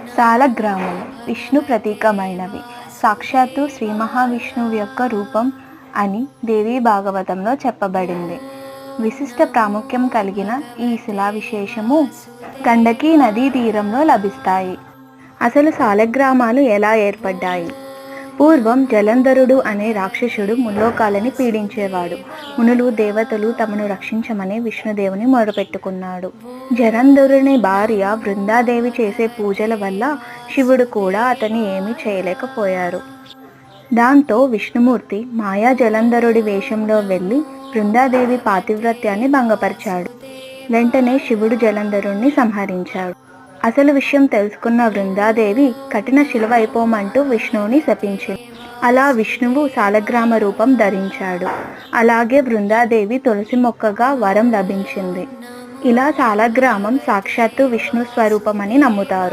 సాలగ్రామం విష్ణు ప్రతీకమైనవి. సాక్షాత్తు శ్రీ మహావిష్ణువు యొక్క రూపం అని దేవీ భాగవతంలో చెప్పబడింది. విశిష్ట ప్రాముఖ్యం కలిగిన ఈ శిలా విశేషము గండకీ నదీ తీరంలో లభిస్తాయి. అసలు సాలగ్రామాలు ఎలా ఏర్పడ్డాయి? పూర్వం జలంధరుడు అనే రాక్షసుడు ముల్లోకాలని పీడించేవాడు. మునులు దేవతలు తమను రక్షించమని విష్ణుదేవుని మొరపెట్టుకున్నాడు. జలంధరుని భార్య బృందాదేవి చేసే పూజల వల్ల శివుడు కూడా అతన్ని ఏమీ చేయలేకపోయారు. దాంతో విష్ణుమూర్తి మాయా జలంధరుడి వేషంలో వెళ్ళి బృందాదేవి పాతివ్రత్యాన్ని భంగపరిచాడు. వెంటనే శివుడు జలంధరుణ్ణి సంహరించాడు. అసలు విషయం తెలుసుకున్న బృందాదేవి కఠిన శిలువ అయిపోమంటూ విష్ణువుని శపించింది. అలా విష్ణువు సాలగ్రామ రూపం ధరించాడు. అలాగే బృందాదేవి తులసి మొక్కగా వరం లభించింది. ఇలా సాలగ్రామం సాక్షాత్తు విష్ణు స్వరూపమని నమ్ముతారు.